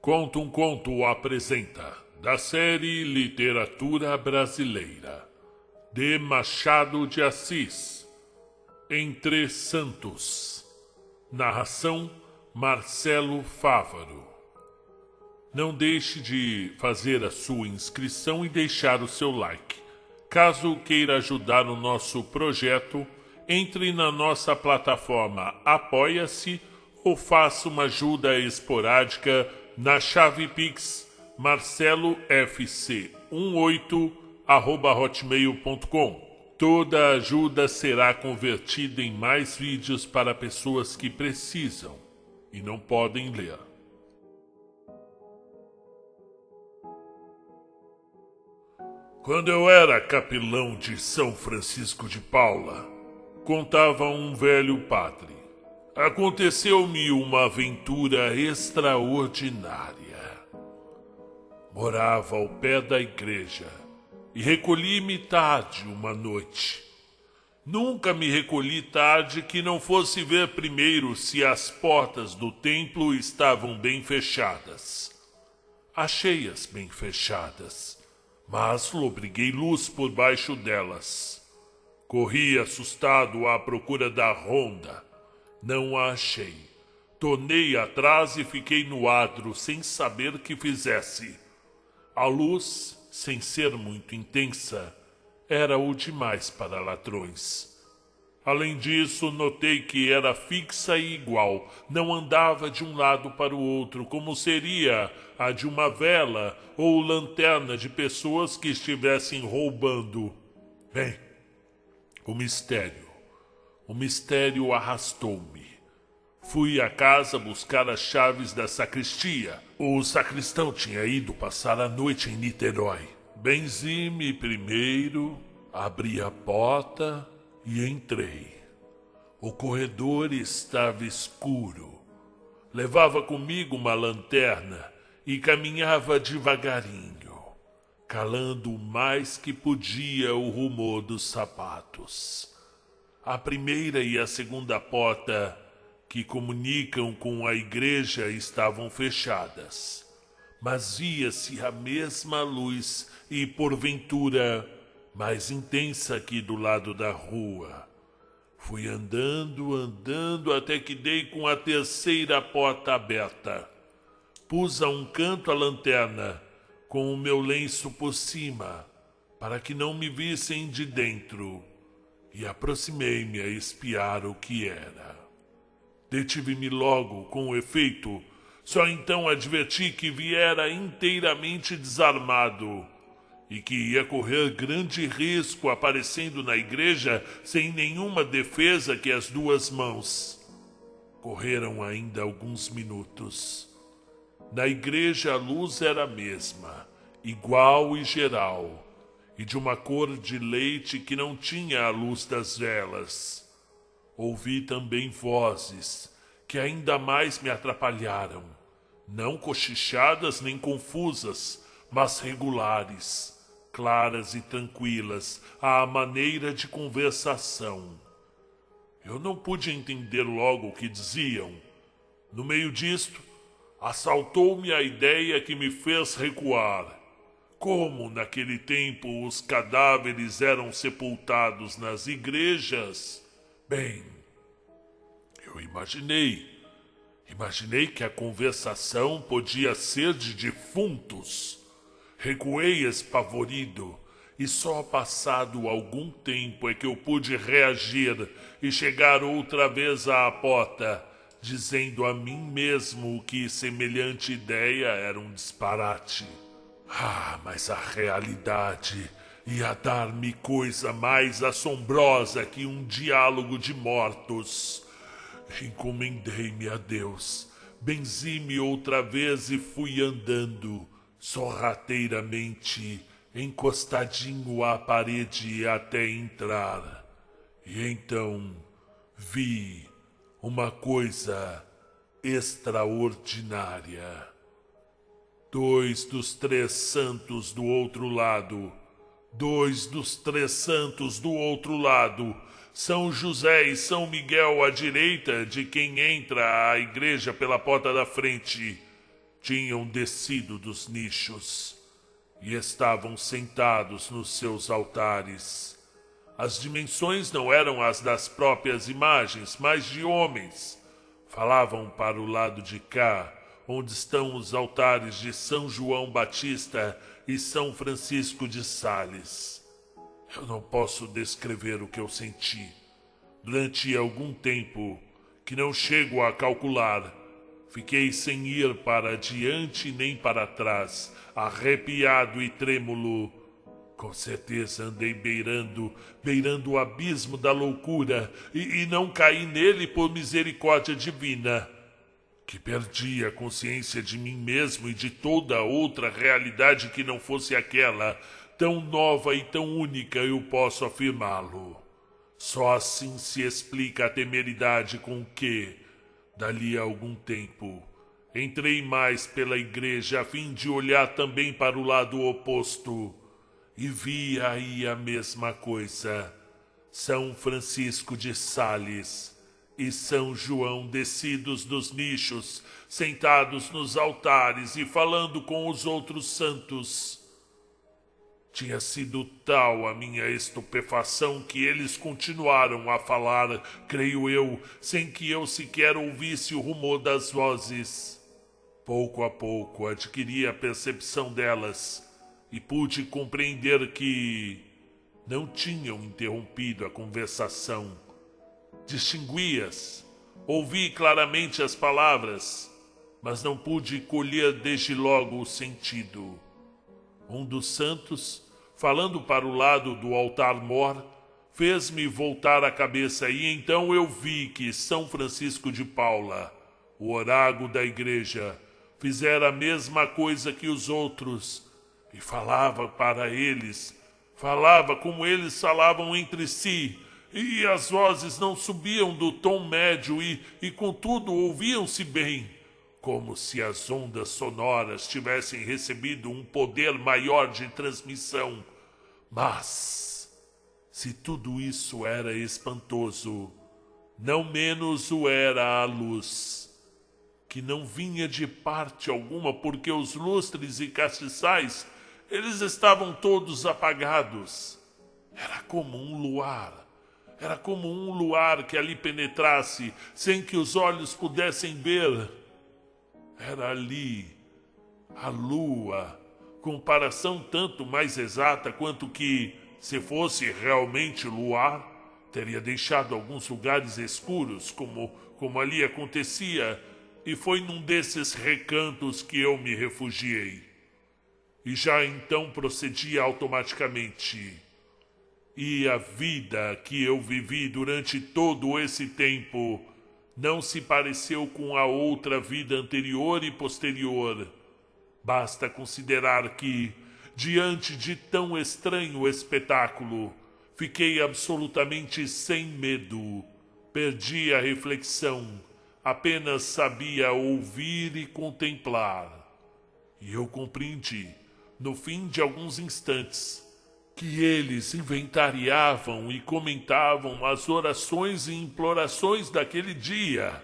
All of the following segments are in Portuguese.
Conta um Conto apresenta, da série Literatura Brasileira, de Machado de Assis, Entre Santos. Narração Marcelo Fávaro. Não deixe de fazer a sua inscrição e deixar o seu like. Caso queira ajudar o nosso projeto, entre na nossa plataforma Apoia-se ou faça uma ajuda esporádica na chave Pix marcelofc18@hotmail.com. Toda ajuda será convertida em mais vídeos para pessoas que precisam e não podem ler. Quando eu era capelão de São Francisco de Paula, contava um velho padre, aconteceu-me uma aventura extraordinária. Morava ao pé da igreja e recolhi-me tarde uma noite. Nunca me recolhi tarde que não fosse ver primeiro se as portas do templo estavam bem fechadas. Achei-as bem fechadas, mas lobriguei luz por baixo delas. Corri assustado à procura da ronda. Não a achei. Tornei atrás e fiquei no adro sem saber que fizesse. A luz, sem ser muito intensa, era o demais para ladrões. Além disso, notei que era fixa e igual, não andava de um lado para o outro, como seria a de uma vela ou lanterna de pessoas que estivessem roubando. Bem, o mistério arrastou-me. Fui à casa buscar as chaves da sacristia. O sacristão tinha ido passar a noite em Niterói. Benzi-me primeiro, abri a porta e entrei. O corredor estava escuro. Levava comigo uma lanterna e caminhava devagarinho, calando o mais que podia o rumor dos sapatos. A primeira e a segunda porta que comunicam com a igreja estavam fechadas, mas via-se a mesma luz e, porventura, mais intensa que do lado da rua. Fui andando até que dei com a terceira porta aberta. Pus a um canto a lanterna, com o meu lenço por cima, para que não me vissem de dentro, e aproximei-me a espiar o que era. Detive-me logo, com efeito, só então adverti que viera inteiramente desarmado e que ia correr grande risco aparecendo na igreja sem nenhuma defesa que as duas mãos. Correram ainda alguns minutos. Na igreja a luz era a mesma, igual e geral, e de uma cor de leite que não tinha a luz das velas. Ouvi também vozes que ainda mais me atrapalharam, não cochichadas nem confusas, mas regulares, claras e tranquilas, à maneira de conversação. Eu não pude entender logo o que diziam. No meio disto, assaltou-me a ideia que me fez recuar. Como naquele tempo os cadáveres eram sepultados nas igrejas? Bem, eu imaginei que a conversação podia ser de defuntos. Recuei espavorido e só passado algum tempo é que eu pude reagir e chegar outra vez à porta, dizendo a mim mesmo que semelhante ideia era um disparate. Mas a realidade ia dar-me coisa mais assombrosa que um diálogo de mortos. Encomendei-me a Deus, benzi-me outra vez e fui andando, sorrateiramente, encostadinho à parede até entrar. E então vi uma coisa extraordinária. 2 dos 3 santos do outro lado, São José e São Miguel à direita de quem entra à igreja pela porta da frente, tinham descido dos nichos e estavam sentados nos seus altares. As dimensões não eram as das próprias imagens, mas de homens. Falavam para o lado de cá, onde estão os altares de São João Batista e São Francisco de Sales. Eu não posso descrever o que eu senti. Durante algum tempo, que não chego a calcular, fiquei sem ir para diante nem para trás, arrepiado e trêmulo. Com certeza andei beirando o abismo da loucura e não caí nele por misericórdia divina, que perdi a consciência de mim mesmo e de toda outra realidade que não fosse aquela, tão nova e tão única, eu posso afirmá-lo. Só assim se explica a temeridade com que, dali a algum tempo, entrei mais pela igreja a fim de olhar também para o lado oposto e vi aí a mesma coisa. São Francisco de Sales e São João descidos dos nichos, sentados nos altares e falando com os outros santos. Tinha sido tal a minha estupefação que eles continuaram a falar, creio eu, sem que eu sequer ouvisse o rumor das vozes. Pouco a pouco adquiri a percepção delas e pude compreender que não tinham interrompido a conversação. Distingui-as, ouvi claramente as palavras, mas não pude colher desde logo o sentido. Um dos santos, falando para o lado do altar-mor, fez-me voltar a cabeça e então eu vi que São Francisco de Paula, o oráculo da igreja, fizera a mesma coisa que os outros e falava para eles, falava como eles falavam entre si, e as vozes não subiam do tom médio e contudo ouviam-se bem, como se as ondas sonoras tivessem recebido um poder maior de transmissão. Mas, se tudo isso era espantoso, não menos o era a luz, que não vinha de parte alguma, porque os lustres e castiçais, eles estavam todos apagados. Era como um luar que ali penetrasse, sem que os olhos pudessem ver. Era ali a lua, comparação tanto mais exata quanto que, se fosse realmente luar, teria deixado alguns lugares escuros, como ali acontecia, e foi num desses recantos que eu me refugiei. E já então procedi automaticamente. E a vida que eu vivi durante todo esse tempo não se pareceu com a outra vida anterior e posterior. Basta considerar que, diante de tão estranho espetáculo, fiquei absolutamente sem medo. Perdi a reflexão, apenas sabia ouvir e contemplar. E eu compreendi, no fim de alguns instantes, que eles inventariavam e comentavam as orações e implorações daquele dia.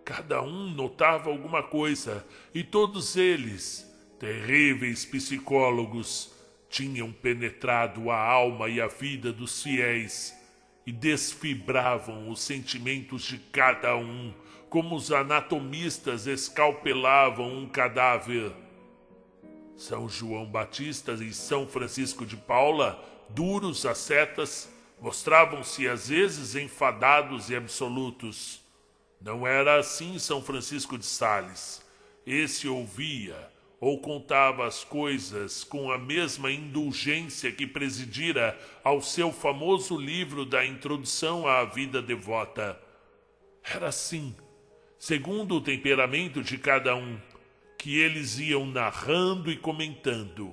Cada um notava alguma coisa, e todos eles, terríveis psicólogos, tinham penetrado a alma e a vida dos fiéis e desfibravam os sentimentos de cada um, como os anatomistas escalpelavam um cadáver. São João Batista e São Francisco de Paula, duros ascetas, mostravam-se às vezes enfadados e absolutos. Não era assim São Francisco de Sales. Esse ouvia ou contava as coisas com a mesma indulgência que presidira ao seu famoso livro da Introdução à Vida Devota. Era assim, segundo o temperamento de cada um, que eles iam narrando e comentando.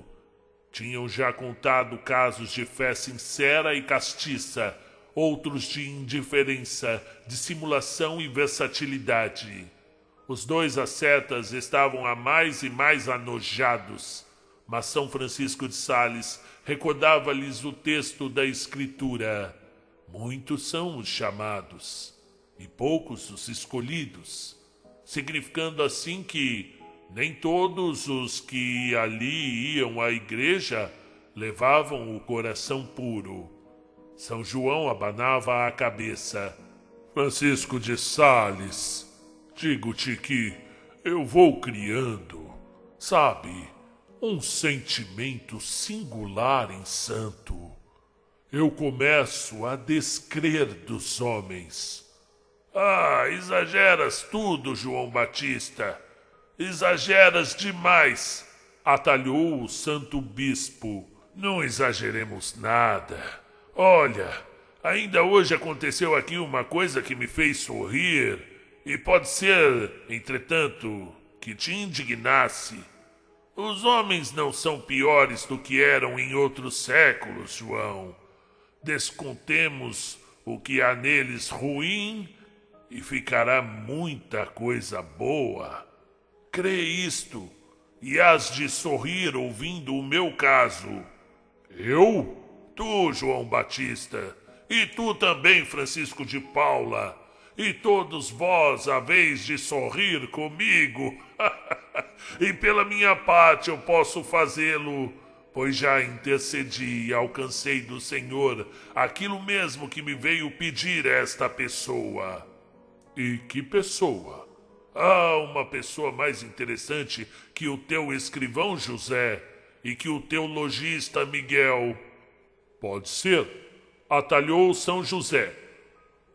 Tinham já contado casos de fé sincera e castiça, outros de indiferença, dissimulação e versatilidade. Os dois ascetas estavam a mais e mais anojados, mas São Francisco de Sales recordava-lhes o texto da Escritura. Muitos são os chamados, e poucos os escolhidos, significando assim que Nem todos os que ali iam à igreja levavam o coração puro. São João abanava a cabeça. Francisco de Sales, digo-te que eu vou criando, sabe, um sentimento singular em santo. Eu começo a descrer dos homens. Ah, exageras tudo, João Batista. Exageras demais, atalhou o santo bispo. Não exageremos nada. Olha, ainda hoje aconteceu aqui uma coisa que me fez sorrir, e pode ser, entretanto, que te indignasse. Os homens não são piores do que eram em outros séculos, João. Descontemos o que há neles ruim e ficará muita coisa boa. Crê isto, e hás de sorrir ouvindo o meu caso. Eu? Tu, João Batista, e tu também, Francisco de Paula, e todos vós haveis de sorrir comigo. E pela minha parte eu posso fazê-lo, pois já intercedi e alcancei do Senhor aquilo mesmo que me veio pedir esta pessoa. E que pessoa? Ah, uma pessoa mais interessante que o teu escrivão José e que o teu logista Miguel. Pode ser, atalhou São José,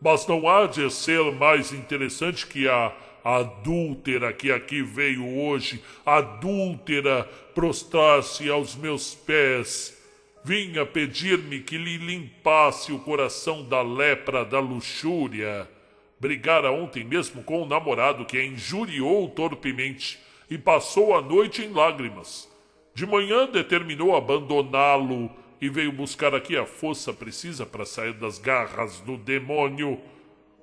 mas não há de ser mais interessante que a adúltera que aqui veio hoje, adúltera, prostrar-se aos meus pés. Vinha pedir-me que lhe limpasse o coração da lepra da luxúria. Brigara ontem mesmo com o namorado que a injuriou torpemente e passou a noite em lágrimas. De manhã determinou abandoná-lo e veio buscar aqui a força precisa para sair das garras do demônio.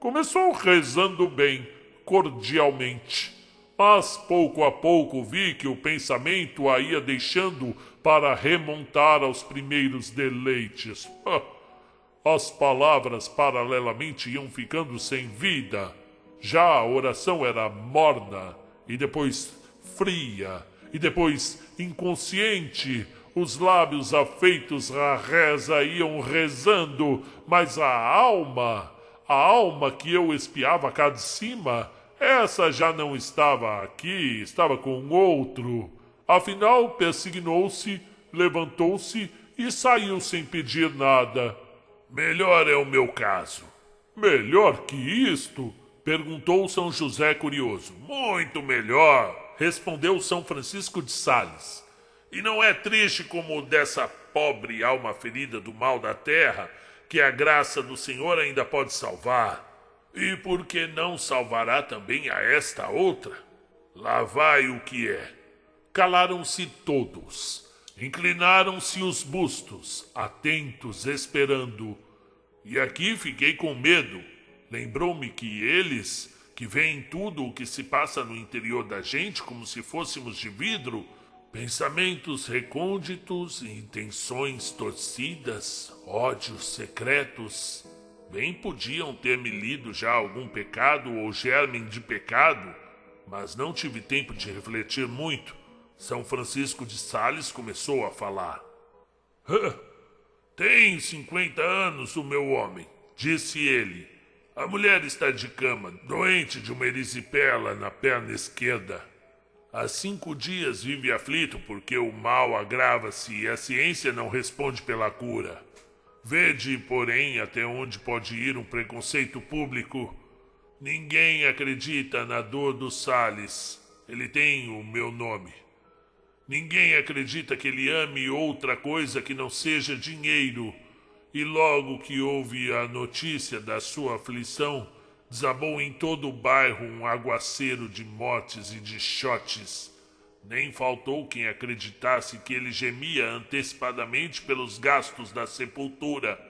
Começou rezando bem, cordialmente, mas pouco a pouco vi que o pensamento a ia deixando para remontar aos primeiros deleites. As palavras paralelamente iam ficando sem vida. Já a oração era morna, e depois fria, e depois inconsciente. Os lábios afeitos à reza iam rezando, mas a alma que eu espiava cá de cima, essa já não estava aqui, estava com outro. Afinal, persignou-se, levantou-se e saiu sem pedir nada. Melhor é o meu caso. Melhor que isto? Perguntou São José curioso. Muito melhor, respondeu São Francisco de Sales. E não é triste como o dessa pobre alma ferida do mal da terra, que a graça do Senhor ainda pode salvar? E por que não salvará também a esta outra? Lá vai o que é. Calaram-se todos. Inclinaram-se os bustos, atentos, esperando. E aqui fiquei com medo. Lembrou-me que eles, que veem tudo o que se passa no interior da gente como se fôssemos de vidro, pensamentos recônditos, intenções torcidas, ódios secretos, bem podiam ter me lido já algum pecado ou germen de pecado, mas não tive tempo de refletir muito. São Francisco de Sales começou a falar. Tem 50 anos o meu homem, disse ele. A mulher está de cama, doente de uma erisipela na perna esquerda. Há 5 dias vive aflito porque o mal agrava-se e a ciência não responde pela cura. Vede, porém, até onde pode ir um preconceito público. Ninguém acredita na dor do Sales. Ele tem o meu nome. Ninguém acredita que ele ame outra coisa que não seja dinheiro. E logo que houve a notícia da sua aflição, desabou em todo o bairro um aguaceiro de mortes e de chotes. Nem faltou quem acreditasse que ele gemia antecipadamente pelos gastos da sepultura.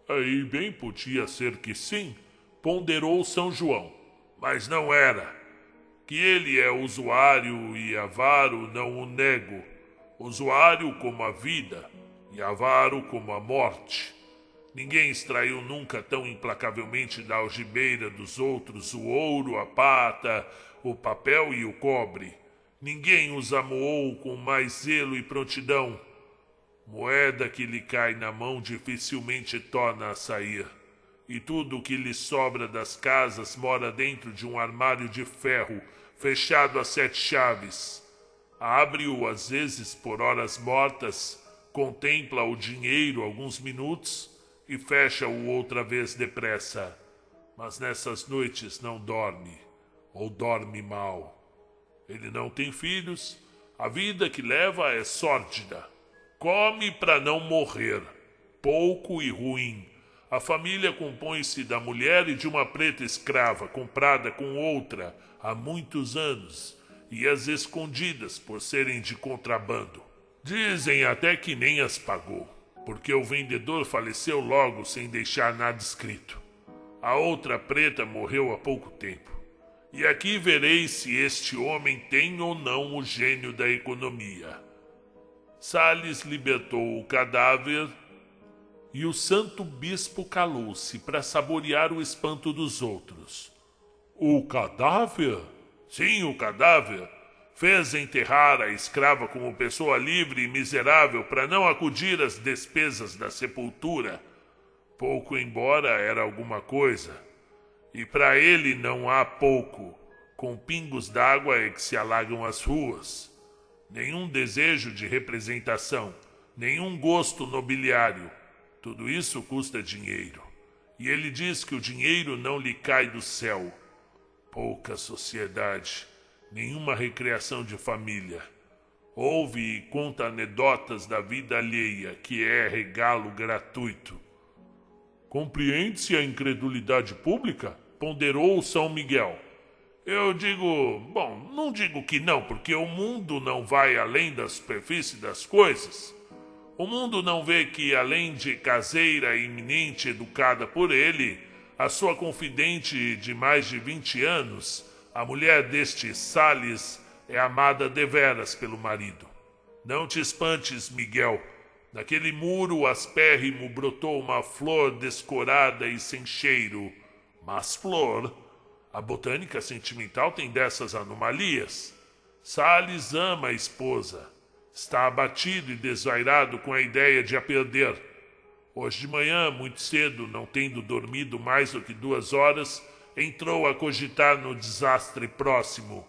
Aí bem podia ser que sim, ponderou São João, mas não era. Que ele é usuário e avaro não o nego. Usuário como a vida e avaro como a morte. Ninguém extraiu nunca tão implacavelmente da algibeira dos outros o ouro, a prata, o papel e o cobre. Ninguém os amoou com mais zelo e prontidão. Moeda que lhe cai na mão dificilmente torna a sair, e tudo o que lhe sobra das casas mora dentro de um armário de ferro fechado a 7 chaves. Abre-o às vezes por horas mortas, contempla o dinheiro alguns minutos e fecha-o outra vez depressa. Mas nessas noites não dorme, ou dorme mal. Ele não tem filhos, a vida que leva é sórdida. Come para não morrer, pouco e ruim. A família compõe-se da mulher e de uma preta escrava, comprada com outra há muitos anos, e as escondidas por serem de contrabando. Dizem até que nem as pagou, porque o vendedor faleceu logo sem deixar nada escrito. A outra preta morreu há pouco tempo. E aqui vereis se este homem tem ou não o gênio da economia. Salles libertou o cadáver e o santo bispo calou-se para saborear o espanto dos outros. O cadáver? Sim, o cadáver. Fez enterrar a escrava como pessoa livre e miserável para não acudir às despesas da sepultura. Pouco embora era alguma coisa. E para ele não há pouco. Com pingos d'água é que se alagam as ruas. Nenhum desejo de representação, nenhum gosto nobiliário. Tudo isso custa dinheiro. E ele diz que o dinheiro não lhe cai do céu. Pouca sociedade, nenhuma recreação de família. Ouve e conta anedotas da vida alheia, que é regalo gratuito. Compreende-se a incredulidade pública? Ponderou São Miguel. Eu digo, não digo que não, porque o mundo não vai além da superfície das coisas. O mundo não vê que, além de caseira eminente educada por ele, a sua confidente de mais de 20 anos, a mulher deste Salles, é amada deveras pelo marido. Não te espantes, Miguel. Naquele muro aspérrimo brotou uma flor descorada e sem cheiro. Mas flor... A botânica sentimental tem dessas anomalias. Salles ama a esposa. Está abatido e desvairado com a ideia de a perder. Hoje de manhã, muito cedo, não tendo dormido mais do que 2 horas, entrou a cogitar no desastre próximo.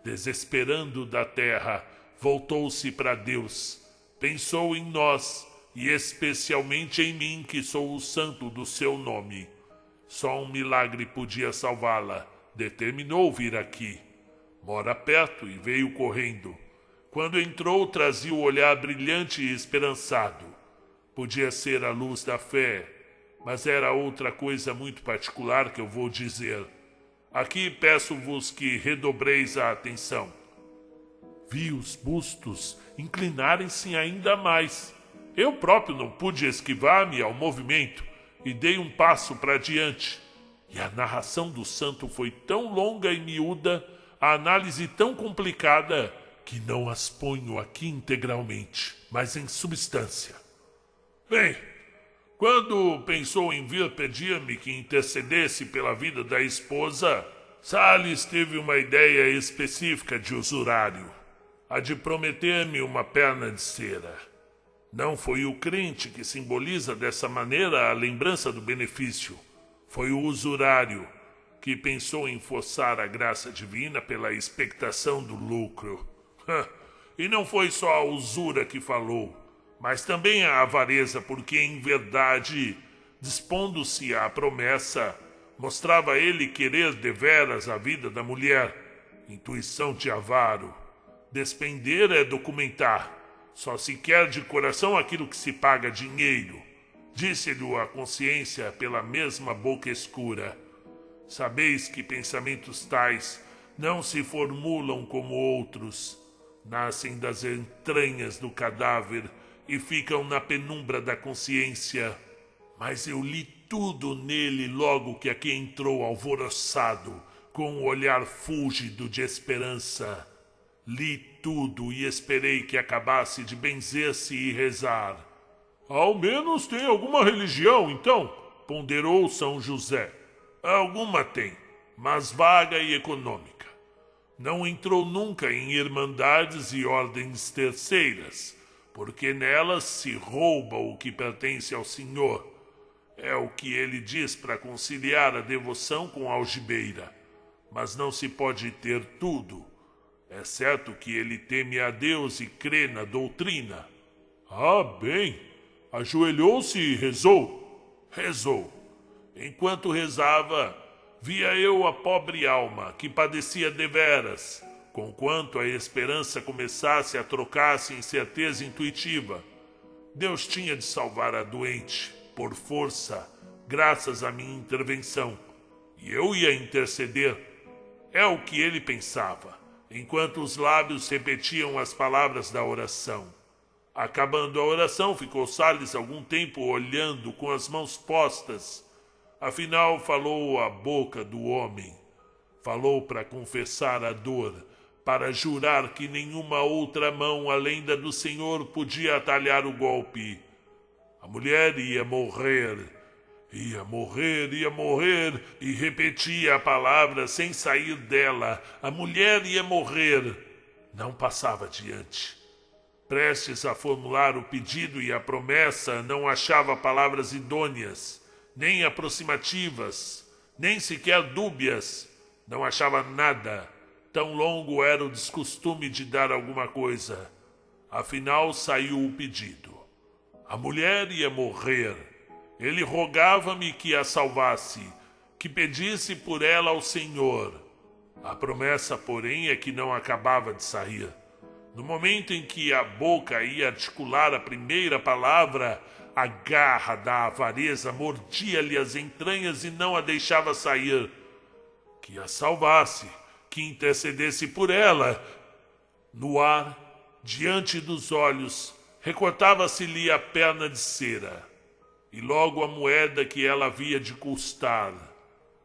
Desesperando da terra, voltou-se para Deus. Pensou em nós, e especialmente em mim, que sou o santo do seu nome. Só um milagre podia salvá-la. Determinou vir aqui. Mora perto e veio correndo. Quando entrou, trazia o olhar brilhante e esperançado. Podia ser a luz da fé, mas era outra coisa muito particular que eu vou dizer. Aqui peço-vos que redobreis a atenção. Vi os bustos inclinarem-se ainda mais. Eu próprio não pude esquivar-me ao movimento e dei um passo para diante. E a narração do santo foi tão longa e miúda, a análise tão complicada, que não as ponho aqui integralmente, mas em substância. Bem, quando pensou em vir pedir-me que intercedesse pela vida da esposa, Salles teve uma ideia específica de usurário, a de prometer-me uma perna de cera. Não foi o crente que simboliza dessa maneira a lembrança do benefício. Foi o usurário que pensou em forçar a graça divina pela expectação do lucro. E não foi só a usura que falou, mas também a avareza, porque em verdade, dispondo-se à promessa, mostrava ele querer deveras a vida da mulher. Intuição de avaro. Despender é documentar. Só se quer de coração aquilo que se paga dinheiro. Disse-lhe a consciência pela mesma boca escura. Sabeis que pensamentos tais não se formulam como outros. Nascem das entranhas do cadáver e ficam na penumbra da consciência. Mas eu li tudo nele logo que aqui entrou alvoroçado, com um olhar fúlgido de esperança. Li tudo e esperei que acabasse de benzer-se e rezar. Ao menos tem alguma religião, então, ponderou São José. Alguma tem, mas vaga e econômica. Não entrou nunca em irmandades e ordens terceiras, porque nelas se rouba o que pertence ao Senhor. É o que ele diz para conciliar a devoção com a algibeira. Mas não se pode ter tudo. É certo que ele teme a Deus e crê na doutrina. Ah, bem. Ajoelhou-se e rezou. Rezou. Enquanto rezava, via eu a pobre alma que padecia deveras, conquanto a esperança começasse a trocar-se em certeza intuitiva. Deus tinha de salvar a doente, por força, graças à minha intervenção, e eu ia interceder. É o que ele pensava, enquanto os lábios repetiam as palavras da oração. Acabando a oração, ficou Salles algum tempo olhando com as mãos postas. Afinal, falou a boca do homem. Falou para confessar a dor, para jurar que nenhuma outra mão além da do Senhor podia atalhar o golpe. A mulher ia morrer, e repetia a palavra sem sair dela. A mulher ia morrer. Não passava adiante. Prestes a formular o pedido e a promessa, não achava palavras idôneas, nem aproximativas, nem sequer dúbias. Não achava nada. Tão longo era o descostume de dar alguma coisa. Afinal, saiu o pedido. A mulher ia morrer. Ele rogava-me que a salvasse, que pedisse por ela ao Senhor. A promessa, porém, é que não acabava de sair. No momento em que a boca ia articular a primeira palavra, a garra da avareza mordia-lhe as entranhas e não a deixava sair. Que a salvasse, que intercedesse por ela. No ar, diante dos olhos, recortava-se-lhe a perna de cera, e logo a moeda que ela havia de custar.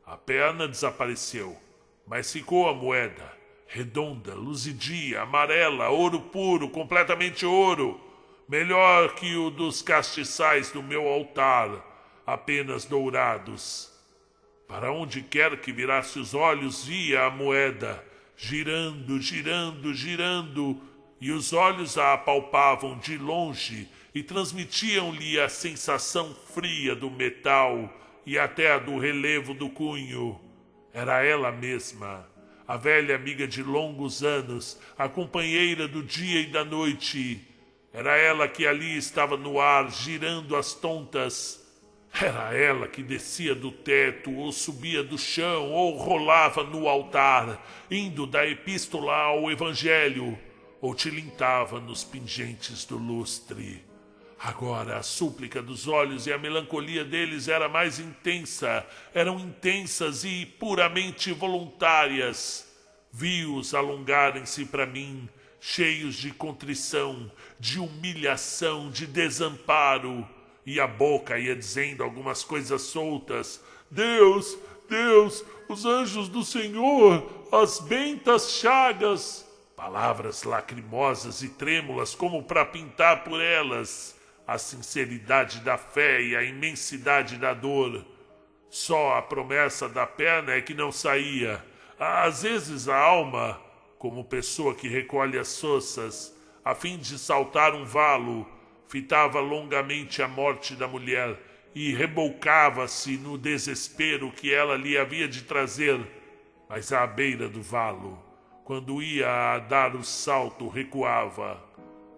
A perna desapareceu, mas ficou a moeda, redonda, luzidia, amarela, ouro puro, completamente ouro, melhor que o dos castiçais do meu altar, apenas dourados. Para onde quer que virasse os olhos, via a moeda, girando, girando, girando, e os olhos a apalpavam de longe e transmitiam-lhe a sensação fria do metal e até a do relevo do cunho. Era ela mesma, a velha amiga de longos anos, a companheira do dia e da noite. Era ela que ali estava no ar, girando às tontas. Era ela que descia do teto, ou subia do chão, ou rolava no altar, indo da epístola ao evangelho, ou tilintava nos pingentes do lustre. Agora a súplica dos olhos e a melancolia deles era mais intensa, eram intensas e puramente voluntárias. Vi-os alongarem-se para mim, cheios de contrição, de humilhação, de desamparo, e a boca ia dizendo algumas coisas soltas. Deus, Deus, os anjos do Senhor, as bentas chagas. Palavras lacrimosas e trêmulas como para pintar por elas a sinceridade da fé e a imensidade da dor. Só a promessa da perna é que não saía. Às vezes a alma, como pessoa que recolhe as soças, a fim de saltar um valo, fitava longamente a morte da mulher e rebolcava-se no desespero que ela lhe havia de trazer. Mas à beira do valo, quando ia a dar o salto, recuava.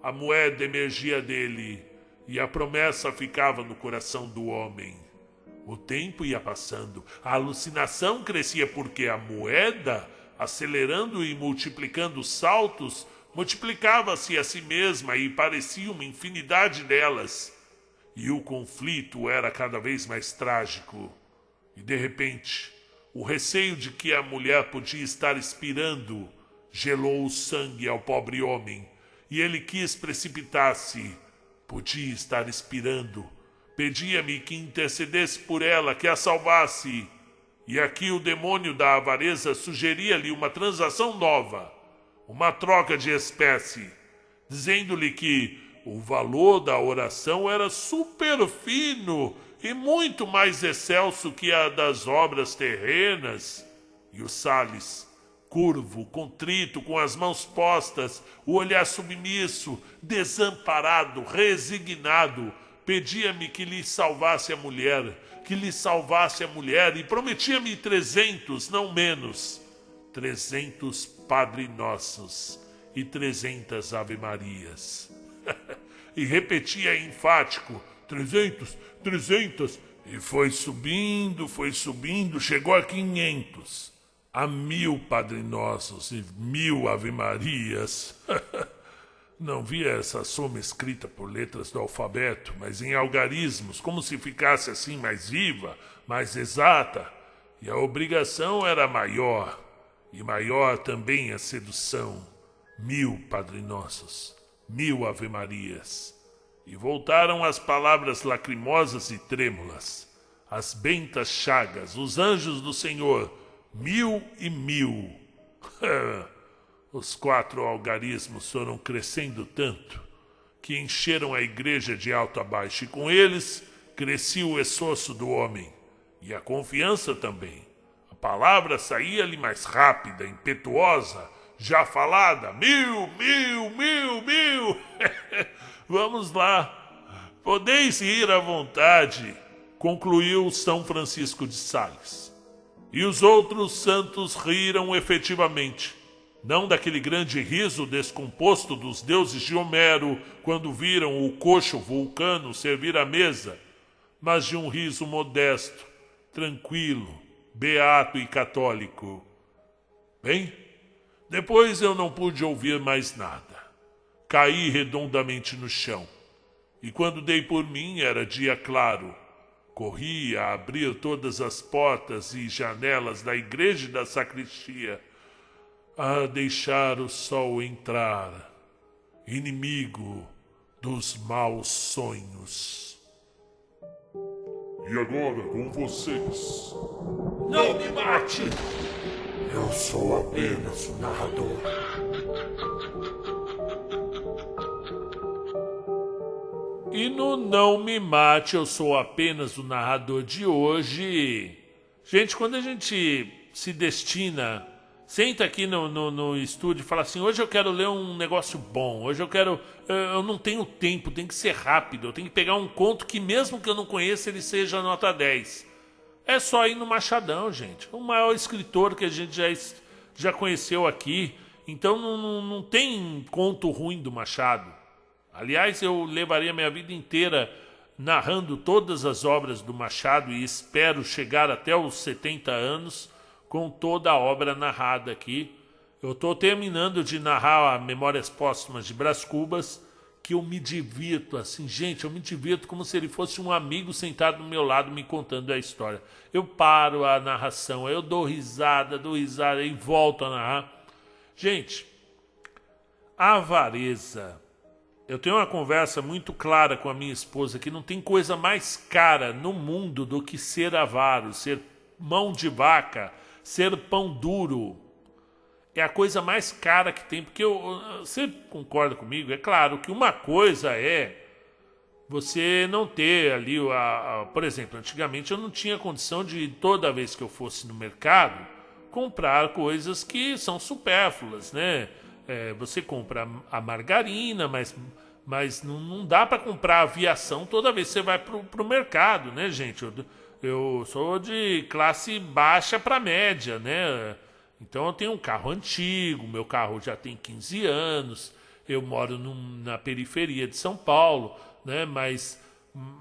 A moeda emergia dele e a promessa ficava no coração do homem. O tempo ia passando, a alucinação crescia porque a moeda, acelerando e multiplicando os saltos, multiplicava-se a si mesma e parecia uma infinidade delas. E o conflito era cada vez mais trágico. E de repente, o receio de que a mulher podia estar expirando gelou o sangue ao pobre homem, e ele quis precipitar-se. Podia estar expirando. Pedia-me que intercedesse por ela, que a salvasse. E aqui o demônio da avareza sugeria-lhe uma transação nova, uma troca de espécie, dizendo-lhe que o valor da oração era super fino e muito mais excelso que a das obras terrenas. E o Salles, curvo, contrito, com as mãos postas, o olhar submisso, desamparado, resignado, pedia-me que lhe salvasse a mulher, e prometia-me 300, não menos, 300 Padre Nossos e 300 Ave Marias. E repetia enfático, 300, 300, e foi subindo, chegou a 500, a 1000 Padre Nossos e 1000 Ave Marias. Não via essa soma escrita por letras do alfabeto, mas em algarismos, como se ficasse assim mais viva, mais exata. E a obrigação era maior, e maior também a sedução. 1000 Padre Nossos, 1000 Ave Marias. E voltaram as palavras lacrimosas e trêmulas, as bentas chagas, os anjos do Senhor, 1000 e 1000. Os 4 algarismos foram crescendo tanto que encheram a igreja de alto a baixo, e com eles crescia o esforço do homem, e a confiança também. A palavra saía-lhe mais rápida, impetuosa, já falada, 1000, 1000, 1000, 1000. Vamos lá, podeis ir à vontade, concluiu São Francisco de Sales. E os outros santos riram efetivamente, não daquele grande riso descomposto dos deuses de Homero quando viram o coxo Vulcano servir a mesa, mas de um riso modesto, tranquilo, beato e católico. Bem, depois eu não pude ouvir mais nada. Caí redondamente no chão, e quando dei por mim era dia claro. Corri a abrir todas as portas e janelas da igreja e da sacristia, a deixar o sol entrar, inimigo dos maus sonhos. E agora com vocês. Não me mate! Eu sou apenas o narrador. E no Não Me Mate, eu sou apenas o narrador de hoje. Gente, quando a gente se destina, senta aqui no estúdio e fala assim, hoje eu quero ler um negócio bom, hoje eu não tenho tempo, tem que ser rápido, eu tenho que pegar um conto que mesmo que eu não conheça, ele seja nota 10. É só ir no Machadão, gente. O maior escritor que a gente já conheceu aqui. Então não tem conto ruim do Machado. Aliás, eu levaria minha vida inteira narrando todas as obras do Machado e espero chegar até os 70 anos com toda a obra narrada aqui. Eu estou terminando de narrar a Memórias Póstumas de Brás Cubas, que eu me divirto assim, gente, eu me divirto como se ele fosse um amigo sentado do meu lado me contando a história. Eu paro a narração, eu dou risada e volto a narrar. Gente, a avareza. Eu tenho uma conversa muito clara com a minha esposa que não tem coisa mais cara no mundo do que ser avaro, ser mão de vaca, ser pão duro. É a coisa mais cara que tem, porque você concorda comigo? É claro que uma coisa é você não ter ali, por exemplo, antigamente eu não tinha condição de, toda vez que eu fosse no mercado, comprar coisas que são supérfluas, né? Você compra a margarina, mas não dá para comprar aviação toda vez que você vai pro mercado, né, gente? Eu sou de classe baixa para média, né? Então eu tenho um carro antigo, meu carro já tem 15 anos, eu moro na periferia de São Paulo, né? Mas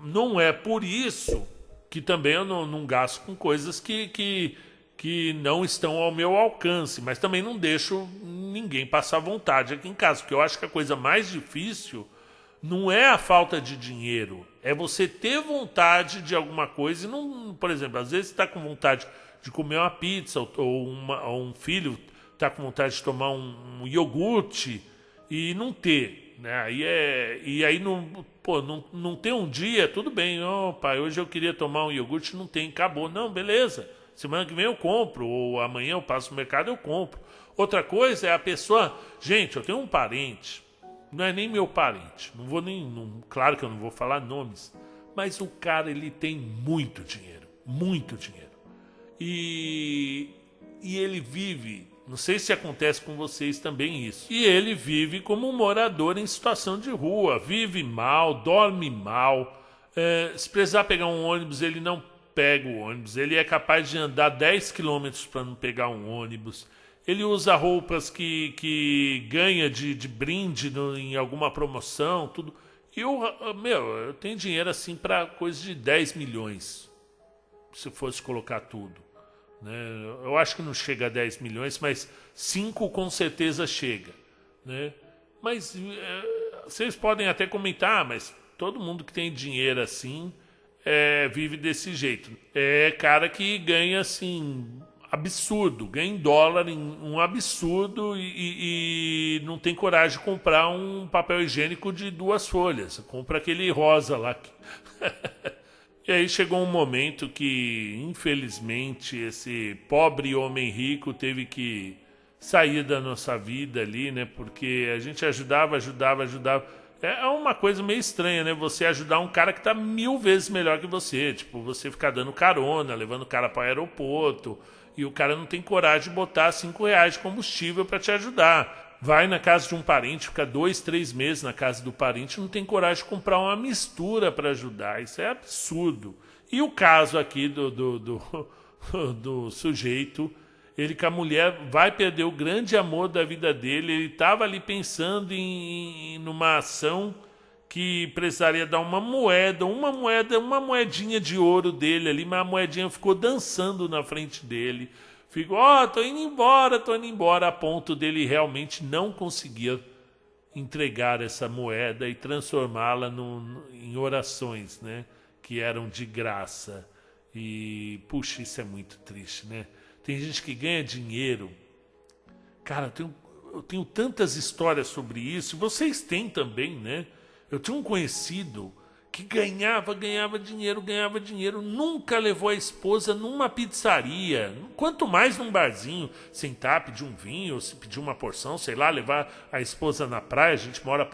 não é por isso que também eu não gasto com coisas que não estão ao meu alcance, mas também não deixo ninguém passar vontade aqui em casa, porque eu acho que a coisa mais difícil não é a falta de dinheiro, é você ter vontade de alguma coisa e não, por exemplo, às vezes você está com vontade de comer uma pizza ou um filho está com vontade de tomar um iogurte e não ter, né? E aí não ter um dia, tudo bem, pai, hoje eu queria tomar um iogurte, não tem, acabou, não, beleza. Semana que vem eu compro, ou amanhã eu passo no mercado e eu compro. Outra coisa é a pessoa... Gente, eu tenho um parente, não é nem meu parente, claro que eu não vou falar nomes, mas o cara, ele tem muito dinheiro, muito dinheiro. E ele vive Não sei se acontece com vocês também isso. E ele vive como um morador em situação de rua, vive mal, dorme mal. Se precisar pegar um ônibus, ele não pega o ônibus. Ele é capaz de andar 10 quilômetros para não pegar um ônibus. Ele usa roupas que ganha de brinde em alguma promoção, tudo. E eu tenho dinheiro assim para coisa de 10 milhões, se fosse colocar tudo. Né? Eu acho que não chega a 10 milhões, mas 5 com certeza chega. Né? Mas vocês podem até comentar, mas todo mundo que tem dinheiro assim vive desse jeito. É cara que ganha assim, absurdo, ganha em dólar, um absurdo e não tem coragem de comprar um papel higiênico de 2 folhas. Compra aquele rosa lá. E aí chegou um momento que, infelizmente, esse pobre homem rico teve que sair da nossa vida ali, né? Porque a gente ajudava. É uma coisa meio estranha, né? Você ajudar um cara que tá 1000 vezes melhor que você. Tipo, você ficar dando carona, levando o cara para o aeroporto, e o cara não tem coragem de botar 5 reais de combustível para te ajudar. Vai na casa de um parente, fica 2, 3 meses na casa do parente, não tem coragem de comprar uma mistura para ajudar. Isso é absurdo. E o caso aqui do sujeito, ele com a mulher vai perder o grande amor da vida dele. Ele estava ali pensando numa ação que precisaria dar uma moedinha de ouro dele ali, mas a moedinha ficou dançando na frente dele. Ficou, tô indo embora, a ponto dele realmente não conseguir entregar essa moeda e transformá-la em orações, né? Que eram de graça. E, puxa, isso é muito triste, né? Tem gente que ganha dinheiro. Cara, eu tenho tantas histórias sobre isso, e vocês têm também, né? Eu tinha um conhecido que ganhava dinheiro, nunca levou a esposa numa pizzaria, quanto mais num barzinho, sentar, pedir um vinho, ou se pedir uma porção, sei lá, levar a esposa na praia. A gente mora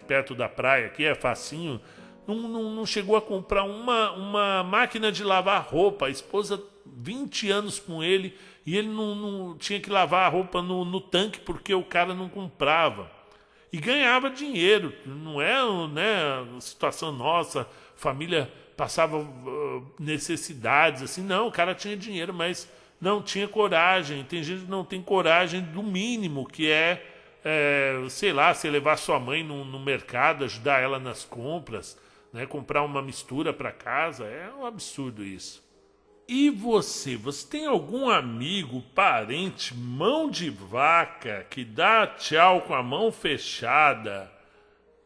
perto da praia aqui, é facinho. Não chegou a comprar uma máquina de lavar roupa. A esposa, 20 anos com ele, e ele não tinha que lavar a roupa no tanque porque o cara não comprava. E ganhava dinheiro, não é, né, situação nossa, família passava necessidades, assim, não, o cara tinha dinheiro, mas não tinha coragem. Tem gente que não tem coragem do mínimo, que sei lá, você levar sua mãe no mercado, ajudar ela nas compras, né, comprar uma mistura para casa, é um absurdo isso. E você tem algum amigo, parente, mão de vaca, que dá tchau com a mão fechada?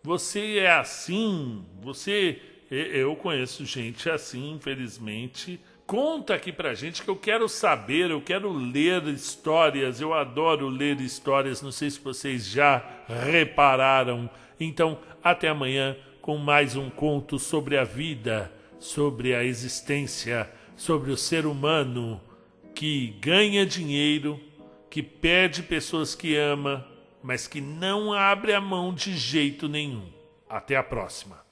Você é assim? Eu conheço gente assim, infelizmente. Conta aqui pra gente que eu quero saber, eu quero ler histórias, eu adoro ler histórias, não sei se vocês já repararam. Então, até amanhã com mais um conto sobre a vida, sobre a existência, sobre o ser humano que ganha dinheiro, que perde pessoas que ama, mas que não abre a mão de jeito nenhum. Até a próxima.